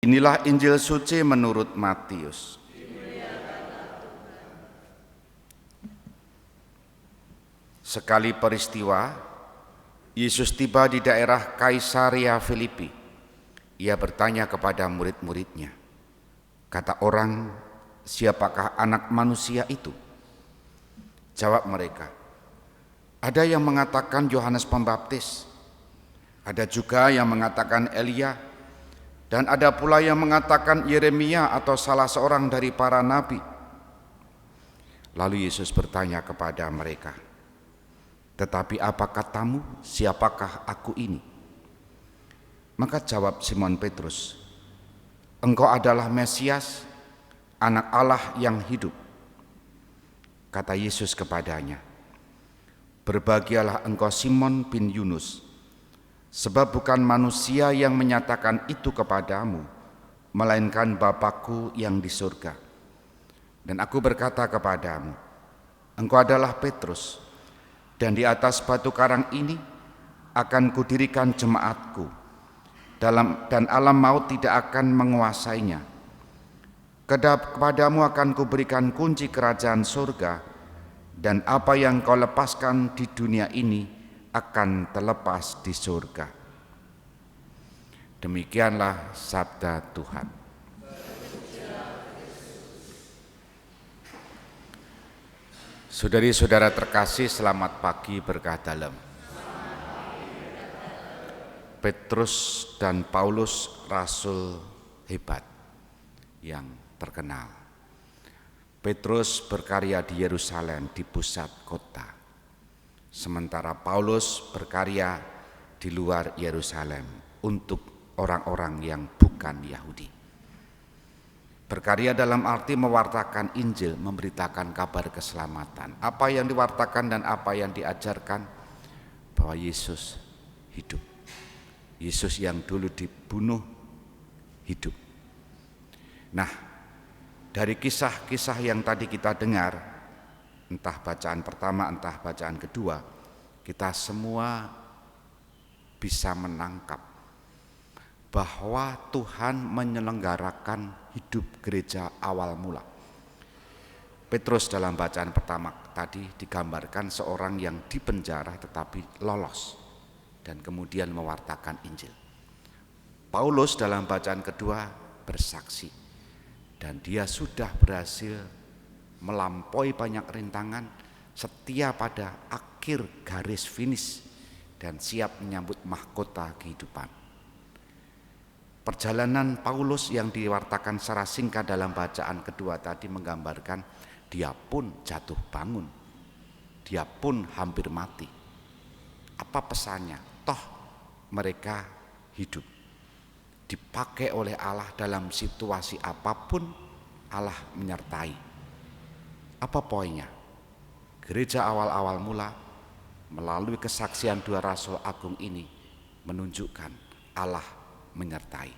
Inilah Injil suci menurut Matius. Sekali peristiwa, Yesus tiba di daerah Kaisarea Filipi. Ia bertanya kepada murid-muridnya, kata orang, siapakah anak manusia itu? Jawab mereka, ada yang mengatakan Yohanes Pembaptis, ada juga yang mengatakan Elia, dan ada pula yang mengatakan Yeremia atau salah seorang dari para nabi. Lalu Yesus bertanya kepada mereka, tetapi apa katamu, siapakah aku ini? Maka jawab Simon Petrus, engkau adalah Mesias, anak Allah yang hidup. Kata Yesus kepadanya, berbahagialah engkau Simon bin Yunus, sebab bukan manusia yang menyatakan itu kepadamu, melainkan Bapa-Ku yang di surga. Dan aku berkata kepadamu, engkau adalah Petrus, dan di atas batu karang ini akan kudirikan jemaatku, dan alam maut tidak akan menguasainya. Kepadamu akan kuberikan kunci kerajaan surga, dan apa yang kau lepaskan di dunia ini akan terlepas di surga. Demikianlah sabda Tuhan. Saudari-saudara terkasih, selamat pagi berkah dalam. Petrus dan Paulus rasul hebat yang terkenal. Petrus berkarya di Yerusalem, di pusat kota, sementara Paulus berkarya di luar Yerusalem untuk orang-orang yang bukan Yahudi. Berkarya dalam arti mewartakan Injil, memberitakan kabar keselamatan. Apa yang diwartakan dan apa yang diajarkan, bahwa Yesus hidup. Yesus yang dulu dibunuh hidup. Nah, dari kisah-kisah yang tadi kita dengar, entah bacaan pertama, entah bacaan kedua, kita semua bisa menangkap bahwa Tuhan menyelenggarakan hidup gereja awal mula. Petrus dalam bacaan pertama tadi digambarkan seorang yang dipenjara tetapi lolos dan kemudian mewartakan Injil. Paulus dalam bacaan kedua bersaksi, dan dia sudah berhasil melampaui banyak rintangan, setia pada akhir garis finish, dan siap menyambut mahkota kehidupan. Perjalanan Paulus yang diwartakan secara singkat dalam bacaan kedua tadi menggambarkan dia pun jatuh bangun, dia pun hampir mati. Apa pesannya? Toh mereka hidup, dipakai oleh Allah dalam situasi apapun, Allah menyertai. Apa poinnya? Gereja awal-awal mula melalui kesaksian dua rasul agung ini menunjukkan Allah menyertai,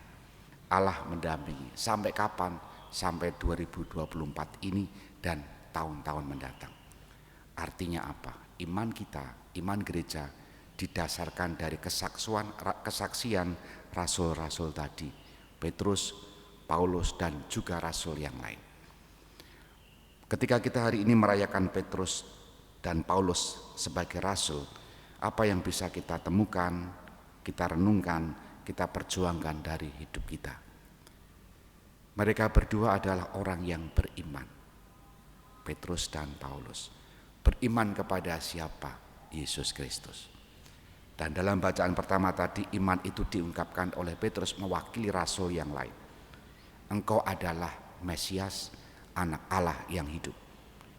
Allah mendampingi. Sampai kapan? Sampai 2024 ini dan tahun-tahun mendatang. Artinya apa? Iman kita, iman gereja didasarkan dari kesaksian rasul-rasul tadi, Petrus, Paulus, dan juga rasul yang lain. Ketika kita hari ini merayakan Petrus dan Paulus sebagai rasul, apa yang bisa kita temukan, kita renungkan, kita perjuangkan dari hidup kita? Mereka berdua adalah orang yang beriman, Petrus dan Paulus. Beriman kepada siapa? Yesus Kristus. Dan dalam bacaan pertama tadi, iman itu diungkapkan oleh Petrus mewakili rasul yang lain. Engkau adalah Mesias, anak Allah yang hidup.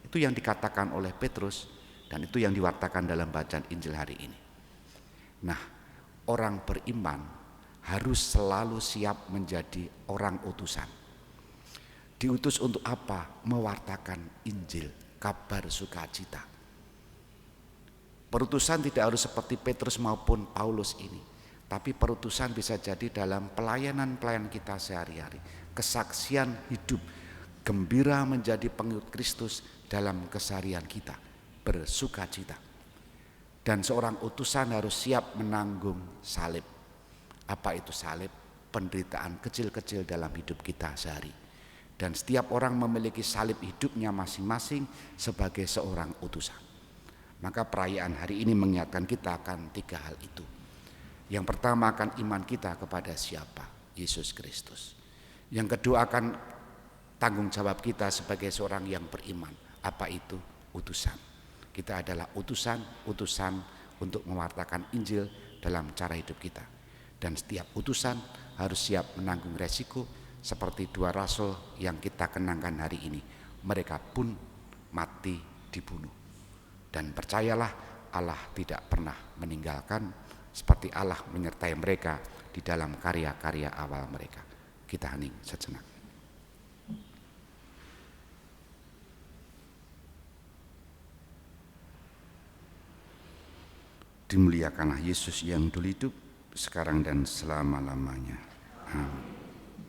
Itu yang dikatakan oleh Petrus, dan itu yang diwartakan dalam bacaan Injil hari ini. Nah, orang beriman harus selalu siap menjadi orang utusan. Diutus untuk apa? Mewartakan Injil, kabar sukacita. Perutusan tidak harus seperti Petrus maupun Paulus ini, tapi perutusan bisa jadi dalam pelayanan-pelayanan kita sehari-hari. Kesaksian hidup, gembira menjadi pengikut Kristus dalam keseharian kita, bersukacita. Dan seorang utusan harus siap menanggung salib. Apa itu salib? penderitaan kecil-kecil dalam hidup kita sehari. Dan setiap orang memiliki salib hidupnya masing-masing sebagai seorang utusan. Maka perayaan hari ini mengingatkan kita akan 3 hal itu. Yang pertama akan iman kita kepada siapa? Yesus Kristus. Yang kedua akan tanggung jawab kita sebagai seorang yang beriman. Apa itu? Utusan. Kita adalah utusan untuk mewartakan Injil dalam cara hidup kita. Dan setiap utusan harus siap menanggung resiko seperti 2 rasul yang kita kenangkan hari ini. Mereka pun mati dibunuh. Dan percayalah, Allah tidak pernah meninggalkan, seperti Allah menyertai mereka di dalam karya-karya awal mereka. Kita hening sejenak. Dimuliakanlah Yesus yang dulu hidup, sekarang dan selama-lamanya. Amin.